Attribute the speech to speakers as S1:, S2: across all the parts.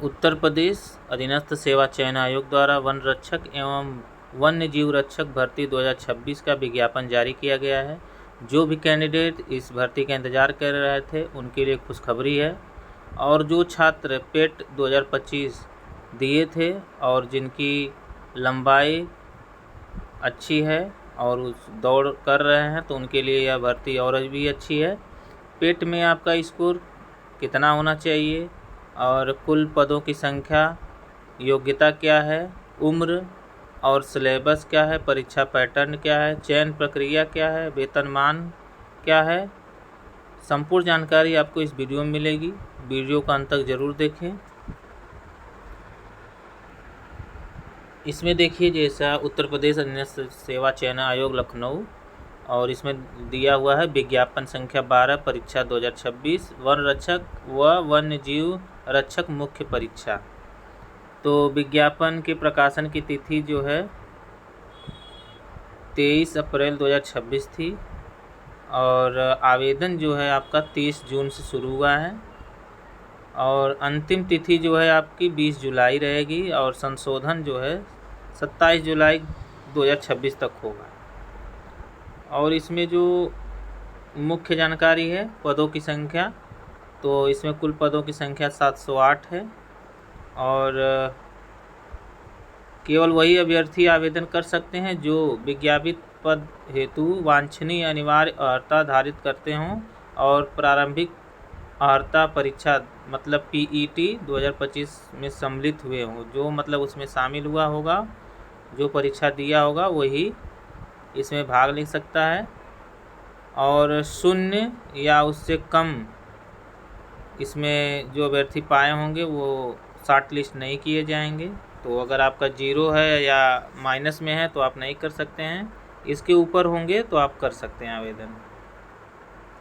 S1: उत्तर प्रदेश अधीनस्थ सेवा चयन आयोग द्वारा वन रक्षक एवं वन्य जीव रक्षक भर्ती 2026 का विज्ञापन जारी किया गया है। जो भी कैंडिडेट इस भर्ती का इंतज़ार कर रहे थे उनके लिए खुशखबरी है। और जो छात्र पेट 2025 दिए थे और जिनकी लंबाई अच्छी है और उस दौड़ कर रहे हैं तो उनके लिए यह भर्ती और भी अच्छी है। पेट में आपका स्कोर कितना होना चाहिए और कुल पदों की संख्या, योग्यता क्या है, उम्र और सिलेबस क्या है, परीक्षा पैटर्न क्या है, चयन प्रक्रिया क्या है, वेतनमान क्या है, संपूर्ण जानकारी आपको इस वीडियो में मिलेगी। वीडियो का अंत तक ज़रूर देखें। इसमें देखिए जैसा उत्तर प्रदेश अधीनस्थ सेवा चयन आयोग लखनऊ, और इसमें दिया हुआ है विज्ञापन संख्या 12 परीक्षा 2026 वन रक्षक व वन्य जीव रक्षक मुख्य परीक्षा। तो विज्ञापन के प्रकाशन की तिथि जो है 23 अप्रैल 2026 थी और आवेदन जो है आपका 30 जून से शुरू हुआ है और अंतिम तिथि जो है आपकी 20 जुलाई रहेगी और संशोधन जो है 27 जुलाई 2026 तक होगा। और इसमें जो मुख्य जानकारी है पदों की संख्या, तो इसमें कुल पदों की संख्या 708 है और केवल वही अभ्यर्थी आवेदन कर सकते हैं जो विज्ञापित पद हेतु वांछनीय अनिवार्य अर्हता धारित करते हों और प्रारंभिक अर्हता परीक्षा मतलब PET 2025 में सम्मिलित हुए हों। जो मतलब उसमें शामिल हुआ होगा, जो परीक्षा दिया होगा वही इसमें भाग ले सकता है। और 0 या उससे कम इसमें जो अभ्यर्थी पाए होंगे वो शॉर्ट लिस्ट नहीं किए जाएंगे। तो अगर आपका 0 है या माइनस में है तो आप नहीं कर सकते हैं, इसके ऊपर होंगे तो आप कर सकते हैं आवेदन।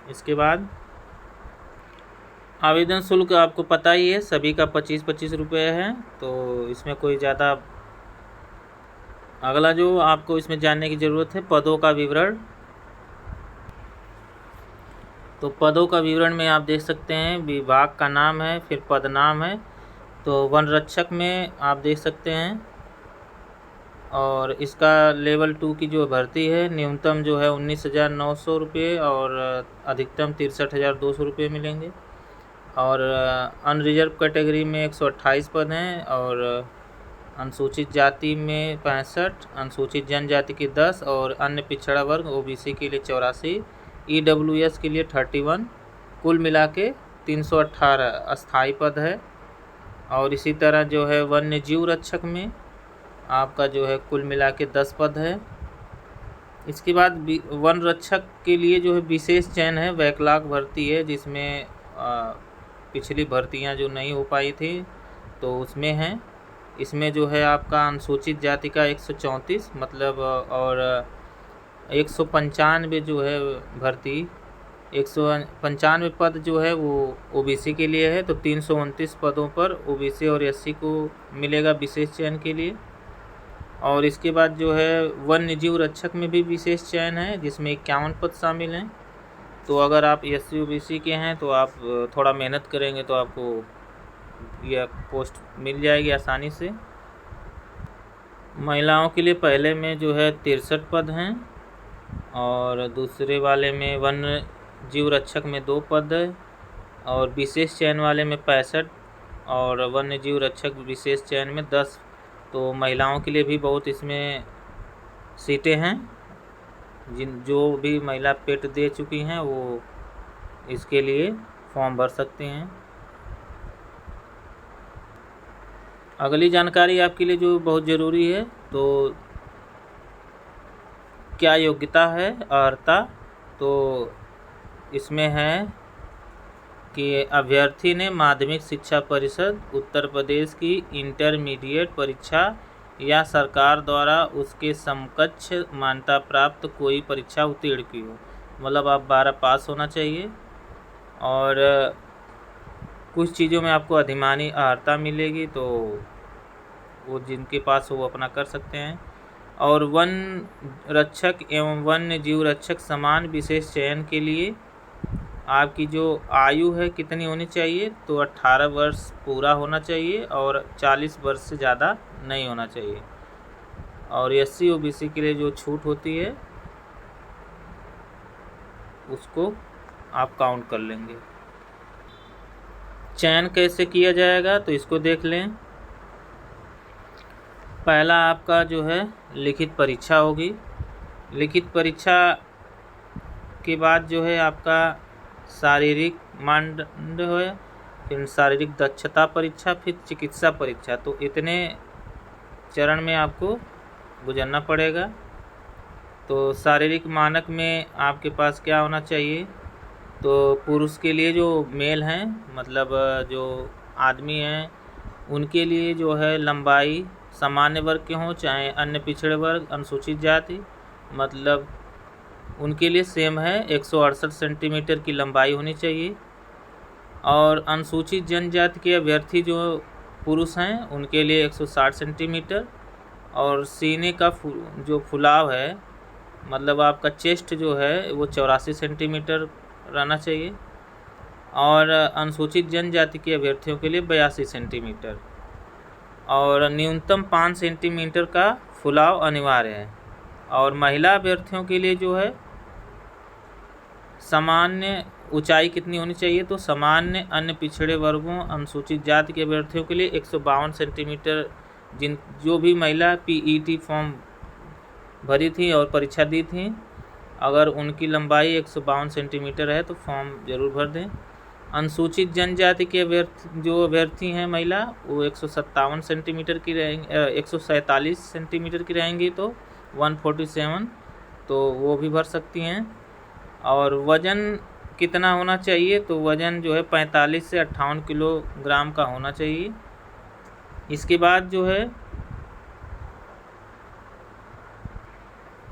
S1: इसके बाद आवेदन शुल्क आपको पता ही है, सभी का 25-25 रुपये है, तो इसमें कोई ज़्यादा। अगला जो आपको इसमें जानने की ज़रूरत है पदों का विवरण। तो पदों का विवरण में आप देख सकते हैं विभाग का नाम है, फिर पद नाम है। तो वन रक्षक में आप देख सकते हैं और इसका लेवल 2 की जो भर्ती है न्यूनतम जो है 19,900 रुपये और अधिकतम 63,200 रुपये मिलेंगे। और अनरिजर्व कैटेगरी में 128 पद हैं और अनुसूचित जाति में 65, अनुसूचित जनजाति की 10 और अन्य पिछड़ा वर्ग OBC के लिए 84, EWS के लिए 31, कुल मिला के 318 अस्थाई पद है। और इसी तरह जो है वन्य जीव रक्षक में आपका जो है कुल मिला के 10 पद है। इसके बाद वन रक्षक के लिए जो है विशेष चयन है, बैकलॉग भर्ती है जिसमें पिछली भर्तियां जो नहीं हो पाई थी तो उसमें हैं। इसमें जो है आपका अनुसूचित जाति का 134 मतलब और 195 जो है भर्ती 195 पद जो है वो OBC के लिए है। तो 329 पदों पर OBC और SC को मिलेगा विशेष चयन के लिए। और इसके बाद जो है वन्य जीव रक्षक में भी विशेष चयन है जिसमें 51 पद शामिल हैं। तो अगर आप SC OBC के हैं तो आप थोड़ा मेहनत करेंगे तो आपको यह पोस्ट मिल जाएगी आसानी से। महिलाओं के लिए पहले में जो है 63 पद हैं और दूसरे वाले में वन्य जीव रक्षक में 2 पद है और विशेष चयन वाले में 65 और वन्य जीव रक्षक विशेष चयन में 10। तो महिलाओं के लिए भी बहुत इसमें सीटें हैं। जो भी महिला पेट दे चुकी हैं वो इसके लिए फॉर्म भर सकते हैं। अगली जानकारी आपके लिए जो बहुत ज़रूरी है, तो क्या योग्यता है अर्हता। तो इसमें है कि अभ्यर्थी ने माध्यमिक शिक्षा परिषद उत्तर प्रदेश की इंटरमीडिएट परीक्षा या सरकार द्वारा उसके समकक्ष मान्यता प्राप्त कोई परीक्षा उत्तीर्ण की हो, मतलब आप 12 पास होना चाहिए। और कुछ चीज़ों में आपको अधिमानी अर्हता मिलेगी, तो वो जिनके पास हो वो अपना कर सकते हैं। और वन रक्षक एवं वन्य जीव रक्षक समान विशेष चयन के लिए आपकी जो आयु है कितनी होनी चाहिए, तो 18 वर्ष पूरा होना चाहिए और 40 वर्ष से ज़्यादा नहीं होना चाहिए। और SC OBC के लिए जो छूट होती है उसको आप काउंट कर लेंगे। चयन कैसे किया जाएगा तो इसको देख लें। पहला आपका जो है लिखित परीक्षा होगी। लिखित परीक्षा के बाद जो है आपका शारीरिक मानदंड है, फिर शारीरिक दक्षता परीक्षा, फिर चिकित्सा परीक्षा। तो इतने चरण में आपको गुजरना पड़ेगा। तो शारीरिक मानक में आपके पास क्या होना चाहिए, तो पुरुष के लिए जो मेल हैं, मतलब जो आदमी हैं, उनके लिए जो है लंबाई सामान्य वर्ग के हों चाहे अन्य पिछड़े वर्ग, अनुसूचित जाति, मतलब उनके लिए सेम है 168 सेंटीमीटर की लंबाई होनी चाहिए। और अनुसूचित जनजाति के अभ्यर्थी जो पुरुष हैं उनके लिए 160 सेंटीमीटर। और सीने का जो फुलाव है, मतलब आपका चेस्ट जो है वो 84 सेंटीमीटर रहना चाहिए। और अनुसूचित जनजाति के अभ्यर्थियों के लिए 82 सेंटीमीटर और न्यूनतम 5 सेंटीमीटर का फुलाव अनिवार्य है। और महिला अभ्यर्थियों के लिए जो है सामान्य ऊंचाई कितनी होनी चाहिए, तो सामान्य अन्य पिछड़े वर्गों अनुसूचित जाति के अभ्यर्थियों के लिए 152 सेंटीमीटर, जो भी महिला PET फॉर्म भरी थी और परीक्षा दी थी, अगर उनकी लंबाई 152 सेंटीमीटर है तो फॉर्म ज़रूर भर दें। अनुसूचित जनजाति के जो अभ्यर्थी हैं महिला, वो 157 सेंटीमीटर की रहेंगे, 147 सेंटीमीटर की रहेंगी, तो 147, तो वो भी भर सकती हैं। और वज़न कितना होना चाहिए, तो वज़न जो है 45 से 58 किलोग्राम का होना चाहिए। इसके बाद जो है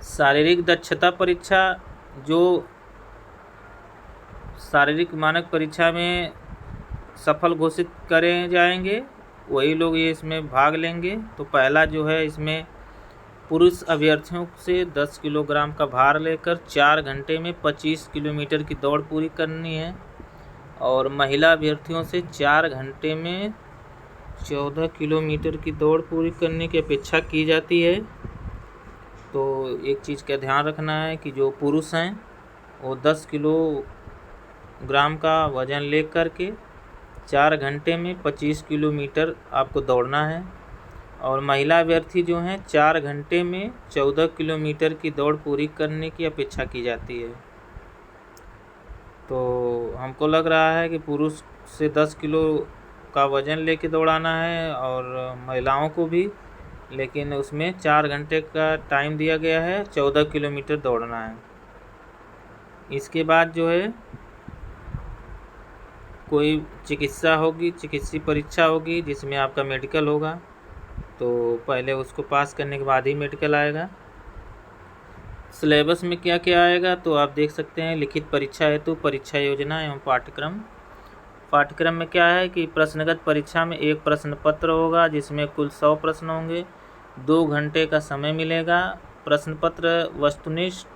S1: शारीरिक दक्षता परीक्षा, जो शारीरिक मानक परीक्षा में सफल घोषित करे जाएंगे वही लोग ये इसमें भाग लेंगे। तो पहला जो है इसमें पुरुष अभ्यर्थियों से 10 किलोग्राम का भार लेकर 4 घंटे में 25 किलोमीटर की दौड़ पूरी करनी है। और महिला अभ्यर्थियों से 4 घंटे में 14 किलोमीटर की दौड़ पूरी करने की अपेक्षा की जाती है। तो एक चीज़ का ध्यान रखना है कि जो पुरुष हैं वो 10 किलोग्राम का वज़न ले कर के 4 घंटे में 25 किलोमीटर आपको दौड़ना है। और महिला अभ्यर्थी जो हैं 4 घंटे में 14 किलोमीटर की दौड़ पूरी करने की अपेक्षा की जाती है। तो हमको लग रहा है कि पुरुष से 10 किलो का वज़न लेके दौड़ाना है और महिलाओं को भी, लेकिन उसमें 4 घंटे का टाइम दिया गया है, 14 किलोमीटर दौड़ना है। इसके बाद जो है कोई चिकित्सा होगी, चिकित्सीय परीक्षा होगी जिसमें आपका मेडिकल होगा। तो पहले उसको पास करने के बाद ही मेडिकल आएगा। सिलेबस में क्या क्या आएगा तो आप देख सकते हैं। लिखित परीक्षा हेतु परीक्षा योजना एवं पाठ्यक्रम। पाठ्यक्रम में क्या है कि प्रश्नगत परीक्षा में एक प्रश्न पत्र होगा जिसमें कुल 100 प्रश्न होंगे, 2 घंटे का समय मिलेगा। प्रश्न पत्र वस्तुनिष्ठ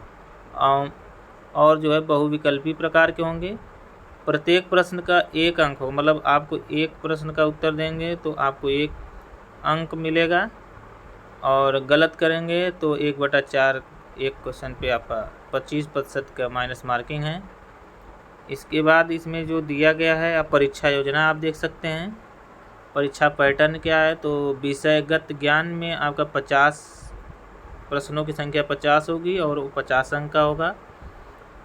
S1: और जो है बहुविकल्पी प्रकार के होंगे। प्रत्येक प्रश्न का 1 अंक हो, मतलब आपको एक प्रश्न का उत्तर देंगे तो आपको 1 अंक मिलेगा, और गलत करेंगे तो 1/4 एक क्वेश्चन पे आपका 25% का माइनस मार्किंग है। इसके बाद इसमें जो दिया गया है आप परीक्षा योजना आप देख सकते हैं। परीक्षा पैटर्न क्या है, तो विषयगत ज्ञान में आपका 50 प्रश्नों की संख्या 50 होगी और वो 50 अंक का होगा।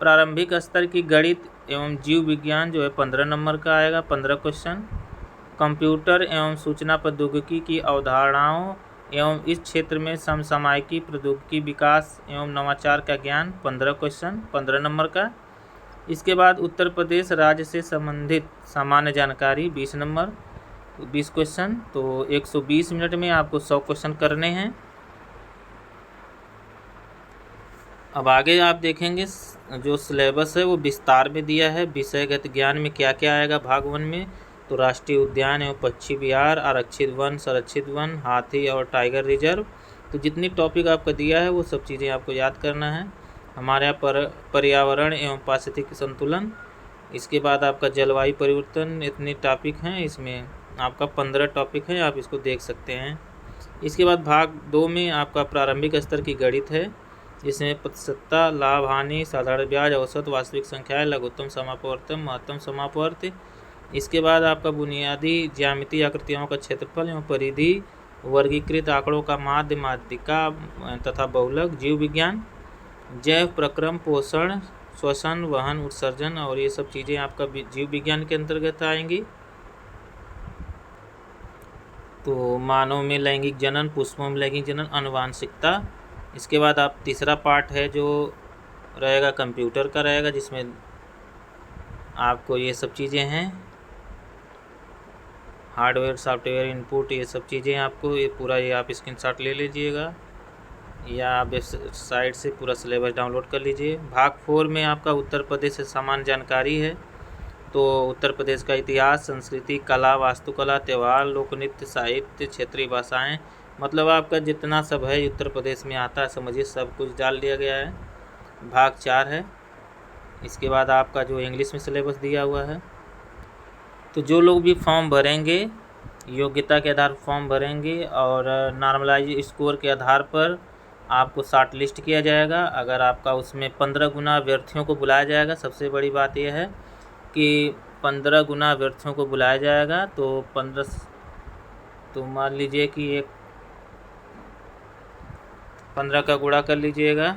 S1: प्रारंभिक स्तर की गणित एवं जीव विज्ञान जो है 15 नंबर का आएगा, 15 क्वेश्चन। कंप्यूटर एवं सूचना प्रौद्योगिकी की अवधारणाओं एवं इस क्षेत्र में समसामयिकी प्रौद्योगिकी विकास एवं नवाचार का ज्ञान 15 क्वेश्चन, 15 नंबर का। इसके बाद उत्तर प्रदेश राज्य से संबंधित सामान्य जानकारी 20 नंबर, 20 क्वेश्चन। तो 120 मिनट में आपको 100 क्वेश्चन करने हैं। अब आगे आप देखेंगे जो सिलेबस है वो विस्तार में दिया है। विषयगत ज्ञान में क्या क्या आएगा भाग 1 में, तो राष्ट्रीय उद्यान एवं पक्षी विहार, आरक्षित वन, संरक्षित वन, हाथी और टाइगर रिजर्व। तो जितनी टॉपिक आपका दिया है वो सब चीज़ें आपको याद करना है। हमारे यहाँ पर पर्यावरण एवं पारिस्थितिक संतुलन, इसके बाद आपका जलवायु परिवर्तन, इतने टॉपिक हैं, इसमें आपका 15 टॉपिक है, आप इसको देख सकते हैं। इसके बाद भाग 2 में आपका प्रारंभिक स्तर की गणित है, जिसमें प्रतिशतता, लाभ हानि, साधारण ब्याज, औसत, वास्तविक संख्याएं, लघुत्तम समापवर्तन, महत्तम समापवर्त। इसके बाद आपका बुनियादी ज्यामितीय आकृतियों का क्षेत्रफल एवं परिधि, वर्गीकृत आंकड़ों का माध्य, माध्यिका तथा बहुलक, जीव विज्ञान, जैव प्रक्रम, पोषण, श्वसन, वहन, उत्सर्जन और ये सब चीज़ें आपका जीव विज्ञान के अंतर्गत आएंगी। तो मानव में लैंगिक जनन, पुष्पों में लैंगिक जनन, आनुवांशिकता। इसके बाद आप तीसरा पार्ट है जो रहेगा कंप्यूटर का रहेगा, जिसमें आपको ये सब चीज़ें हैं, हार्डवेयर, सॉफ्टवेयर, इनपुट, ये सब चीज़ें आपको ये पूरा ये आप स्क्रीनशॉट ले लीजिएगा या आप वेबसाइट से पूरा सिलेबस डाउनलोड कर लीजिए। भाग 4 में आपका उत्तर प्रदेश से सामान्य जानकारी है। तो उत्तर प्रदेश का इतिहास, संस्कृति, कला, वास्तुकला, त्यौहार, लोक नृत्य, साहित्य, क्षेत्रीय भाषाएं, मतलब आपका जितना सब है उत्तर प्रदेश में आता है समझिए सब कुछ डाल दिया गया है। भाग 4 है। इसके बाद आपका जो इंग्लिश में सिलेबस दिया हुआ है। तो जो लोग भी फॉर्म भरेंगे, योग्यता के आधार पर फॉर्म भरेंगे और नॉर्मलाइज स्कोर के आधार पर आपको शॉर्ट लिस्ट किया जाएगा। अगर आपका उसमें 15 गुना अभ्यर्थियों को बुलाया जाएगा। सबसे बड़ी बात यह है कि 15 गुना अभ्यर्थियों को बुलाया जाएगा। तो 15, तो मान लीजिए कि एक 15 का गुणा कर लीजिएगा,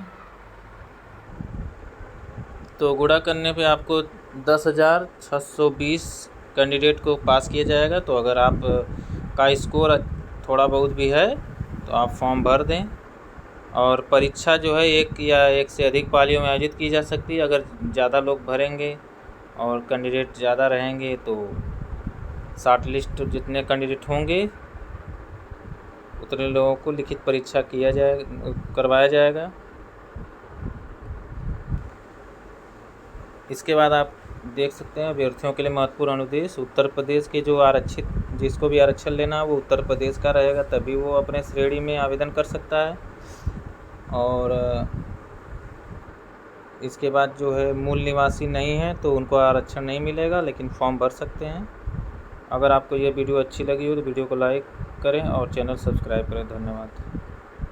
S1: तो गुणा करने पे आपको 10,620 कैंडिडेट को पास किया जाएगा। तो अगर आप का स्कोर थोड़ा बहुत भी है तो आप फॉर्म भर दें। और परीक्षा जो है एक या एक से अधिक पालियों में आयोजित की जा सकती है। अगर ज़्यादा लोग भरेंगे और कैंडिडेट ज़्यादा रहेंगे तो शॉर्ट लिस्ट जितने कैंडिडेट होंगे उतने लोगों को लिखित परीक्षा करवाया जाएगा। इसके बाद आप देख सकते हैं अभ्यर्थियों के लिए महत्वपूर्ण अनुदेश। उत्तर प्रदेश के जो आरक्षित, जिसको भी आरक्षण लेना है वो उत्तर प्रदेश का रहेगा, तभी वो अपने श्रेणी में आवेदन कर सकता है। और इसके बाद जो है मूल निवासी नहीं है तो उनको आरक्षण नहीं मिलेगा, लेकिन फॉर्म भर सकते हैं। अगर आपको ये वीडियो अच्छी लगी हो तो वीडियो को लाइक करें और चैनल सब्सक्राइब करें। धन्यवाद।